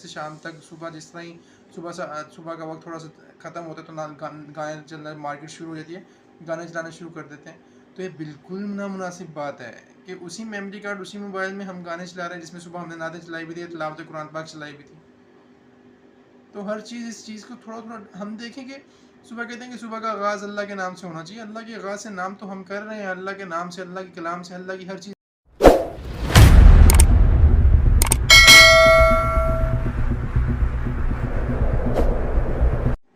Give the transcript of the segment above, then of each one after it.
से शाम तक सुबह जिस तरह ही सुबह का वक्त थोड़ा सा ख़त्म होता है तो गाने चलना मार्केट शुरू हो जाती है, गाने चलाना शुरू कर देते हैं। तो ये बिल्कुल नामुनासिब बात है कि उसी मेमोरी कार्ड उसी मोबाइल में हम गाने चला रहे हैं जिसमें सुबह हमने नातें चलाई भी थी, तिलावत कुरान पाक चलाई भी थी। तो हर चीज़ इस चीज़ को थोड़ा थोड़ा हम देखें कि सुबह कहते हैं कि सुबह का आगाज़ अल्लाह के नाम से होना चाहिए। अल्लाह के आगाज़ से नाम तो हम कर रहे हैं, अल्लाह के नाम से, अल्लाह के कलाम से, अल्लाह की हर चीज़।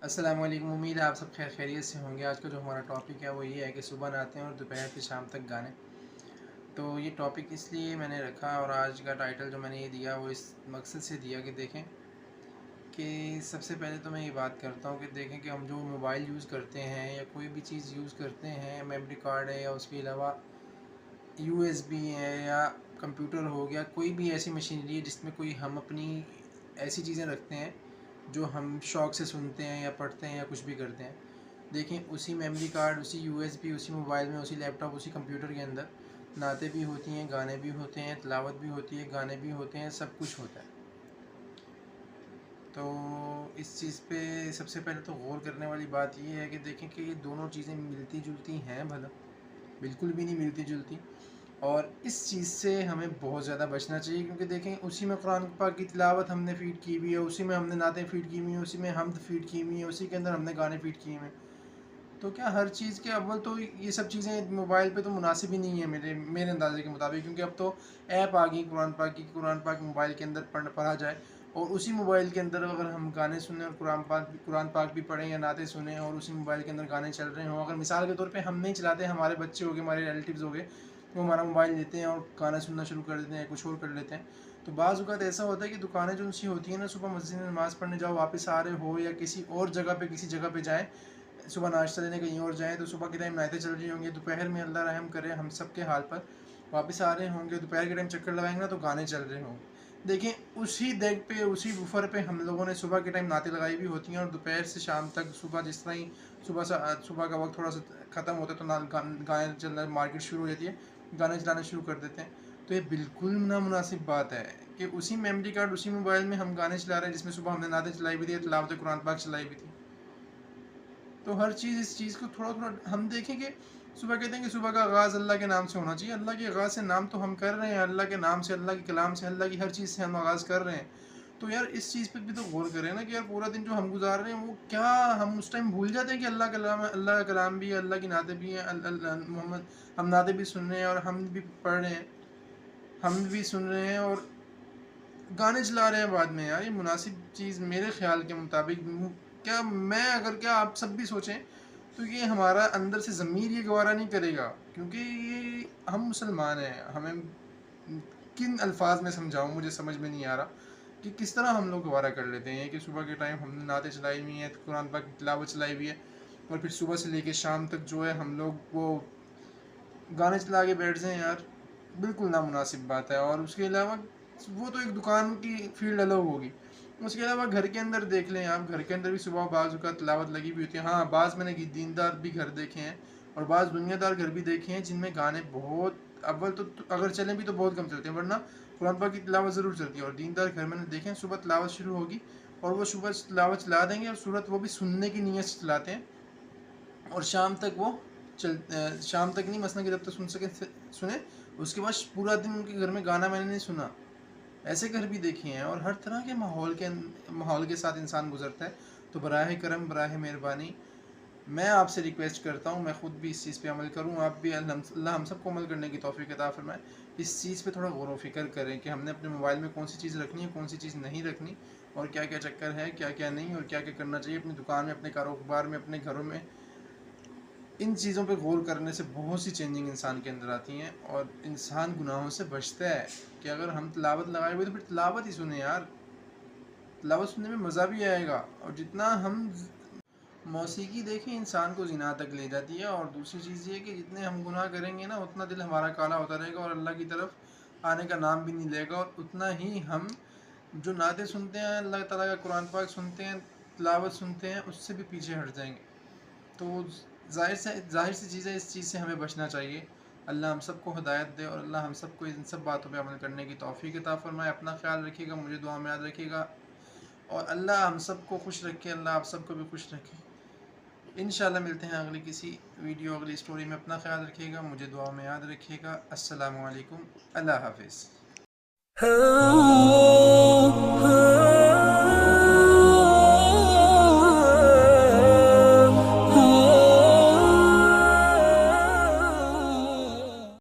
अस्सलाम वालेकुम, उम्मीद है आप सब खैर खैरियत से होंगे। आज का जो हमारा टॉपिक है वो ये है कि सुबह नहाते हैं और दोपहर से शाम तक गाने। तो ये टॉपिक इसलिए मैंने रखा और आज का टाइटल जो मैंने ये दिया वो इस मकसद से दिया कि देखें कि सबसे पहले तो मैं ये बात करता हूँ कि देखें कि हम जो मोबाइल यूज़ करते हैं या कोई भी चीज़ यूज़ करते हैं, मेमोरी कार्ड है या उसके अलावा USB है या कंप्यूटर हो गया, कोई भी ऐसी मशीनरी है जिसमें कोई हम अपनी ऐसी चीज़ें रखते हैं जो हम शौक़ से सुनते हैं या पढ़ते हैं या कुछ भी करते हैं। देखें उसी मेमोरी कार्ड, उसी USB, उसी मोबाइल में, उसी लैपटॉप, उसी कंप्यूटर के अंदर नातें भी होती हैं, गाने भी होते हैं, तिलावत भी होती है, गाने भी होते हैं, सब कुछ होता है। तो इस चीज़ पे सबसे पहले तो गौर करने वाली बात ये है कि देखें कि ये दोनों चीज़ें मिलती जुलती हैं भला? बिल्कुल भी नहीं मिलती जुलती। और इस चीज़ से हमें बहुत ज़्यादा बचना चाहिए क्योंकि देखें उसी में कुरान पाक की तिलावत हमने फ़ीड की हुई है, उसी में हमने नातें फ़ीड की हुई हैं, उसी में हम्द फ़ीड की हुई हैं, उसी के अंदर हमने गाने फ़ीड किए हुए हैं। तो क्या हर चीज़ के अव्वल तो ये सब चीज़ें मोबाइल पे तो मुनासिब ही नहीं है मेरे मेरे अंदाज़े के मुताबिक, क्योंकि अब तो ऐप आ गई कुरान पाक की, कुरान पाक मोबाइल के अंदर पढ़ा जाए और उसी मोबाइल के अंदर अगर हम गाने सुने और कुरान पाक भी पढ़ें या नाते सुने और उसी मोबाइल के अंदर गाने चल रहे हों, अगर मिसाल के तौर पे हम नहीं चलाते, हमारे बच्चे हो गए, हमारे रिलेटिव्स हो गए, वो हमारा मोबाइल लेते हैं और गाना सुनना शुरू कर देते हैं, कुछ और कर लेते हैं। तो बाज़ औक़ात ऐसा होता है कि दुकानें जो उनसी होती हैं ना, सुबह मस्जिद में नमाज़ पढ़ने जाओ, वापस आ रहे हो या किसी और जगह पे किसी जगह पे जाएँ, सुबह नाश्ता लेने कहीं और जाएँ तो सुबह के टाइम नाइटें चल रही होंगी, दोपहर में अल्लाह रहम करे हम सब के हाल पर, वापस आ रहे होंगे, दोपहर के टाइम चक्कर लगाएंगे ना तो गाने चल रहे होंगे। देखें उसी डेक पे, उसी वूफर पे हम लोगों ने सुबह के टाइम नातें लगाई भी होती हैं और दोपहर से शाम तक सुबह जिस तरह ही सुबह का वक्त थोड़ा सा ख़त्म होता है तो गाने चलना मार्केट शुरू हो जाती है, गाने चलाना शुरू कर देते हैं। तो ये बिल्कुल नामुनासिब बात है कि उसी मेमोरी कार्ड उसी मोबाइल में हम गाने चला रहे हैं जिसमें सुबह हमने नातें चलाई भी थी, तिलावत कुरान पाक चलाई भी थी। तो हर चीज़ इस चीज़ को थोड़ा थोड़ा हम देखें कि सुबह कहते हैं कि सुबह का आगाज़ अल्लाह के नाम से होना चाहिए। अल्लाह के आगाज़ से नाम तो हम कर रहे हैं, अल्लाह के नाम से, अल्लाह के कलाम से, अल्लाह की हर चीज़ से हम आगाज़ कर रहे हैं। तो यार इस चीज़ पे भी तो गौर करें ना कि यार पूरा दिन जो हम गुजार रहे हैं वो क्या हम उस टाइम भूल जाते हैं कि अल्लाह कलाम है, अल्लाह का कलाम भी है, अल्लाह की नाते भी हैं, मोहम्मद हम नाते भी सुन रहे हैं और हम भी पढ़ रहे हैं, हम भी सुन रहे हैं और गाने चला रहे हैं बाद में। यार ये मुनासिब चीज़ मेरे ख़्याल के मुताबिक क्या मैं अगर क्या आप सब भी सोचें तो ये हमारा अंदर से ज़मीर ये गवारा नहीं करेगा, क्योंकि ये हम मुसलमान हैं, हमें किन अल्फाज में समझाऊँ मुझे समझ में नहीं आ रहा कि किस तरह हम लोग गवारा कर लेते हैं कि सुबह के टाइम हमने नातें चलाई हुई हैं, कुरान पाक की तिलावत चलाई हुई है और फिर सुबह से लेके शाम तक जो है हम लोग वो गाने चला के बैठ जाएँ यार, बिल्कुल नामुनासिब बात है। और उसके अलावा वो तो एक दुकान की फ़ील्ड अलग होगी। उसके अलावा घर के अंदर देख लें आप, घर के अंदर भी सुबह बाज़ औक़ात तिलावत लगी हुई होती है। हाँ, बाज़ मैंने दीनदार भी घर देखे हैं और बाज़ दुनियादार घर भी देखे हैं जिनमें गाने बहुत अव्वल तो अगर चलें भी तो बहुत कम चलते हैं, वरना कुरान पाक की तिलावत ज़रूर चलती है। और दीनदार घर मैंने देखे हैं, सुबह तिलावत शुरू होगी और वो सुबह तिलावत चला देंगे और सूरत वो भी सुनने की नीयत से चलाते हैं और शाम तक वो शाम तक नहीं, मसलन कि जब तक सुन सके सुने, उसके बाद पूरा दिन उनके घर में गाना मैंने नहीं सुना। ऐसे घर भी देखे हैं और हर तरह के माहौल के साथ इंसान गुजरता है। तो बराह करम, बराह मेहरबानी, मैं आपसे रिक्वेस्ट करता हूँ, मैं ख़ुद भी इस चीज़ पे अमल करूँ, आप भी, अल्लाह हम सबको अमल करने की तौफ़ीक अता फ़रमाए। इस चीज़ पे थोड़ा गौर व फ़िक्र करें कि हमने अपने मोबाइल में कौन सी चीज़ रखनी है, कौन सी चीज़ नहीं रखनी और क्या क्या चक्कर है, क्या क्या नहीं और क्या क्या करना चाहिए अपनी दुकान में, अपने कारोबार में, अपने घरों में। इन चीज़ों पे गौर करने से बहुत सी चेंजिंग इंसान के अंदर आती हैं और इंसान गुनाहों से बचता है कि अगर हम तिलावत लगाए हुए तो फिर तिलावत ही सुने यार, तिलावत सुनने में मज़ा भी आएगा। और जितना हम मौसीकी देखें इंसान को ज़िना तक ले जाती है और दूसरी चीज़ ये कि जितने हम गुनाह करेंगे ना उतना दिल हमारा काला होता रहेगा और अल्लाह की तरफ आने का नाम भी नहीं लेगा और उतना ही हम जो नाते सुनते हैं, अल्लाह ताला का कुरान पाक सुनते हैं, तिलावत सुनते हैं, उससे भी पीछे हट जाएंगे। तो ज़ाहिर सी चीज़ है, इस चीज़ से हमें बचना चाहिए। अल्लाह हम सबको हिदायत दे और अल्लाह हम सबको इन सब बातों पे अमल करने की तौफ़ीक अता फ़रमाए। अपना ख़्याल रखिएगा, मुझे दुआ में याद रखिएगा। और अल्लाह हम सबको खुश रखे, अल्लाह आप सबको भी खुश रखे। इंशाल्लाह मिलते हैं अगली किसी वीडियो, अगली स्टोरी में। अपना ख्याल रखिएगा, मुझे दुआ में याद रखिएगा। अस्सलामु अलैकुम, अल्लाह हाफिज़।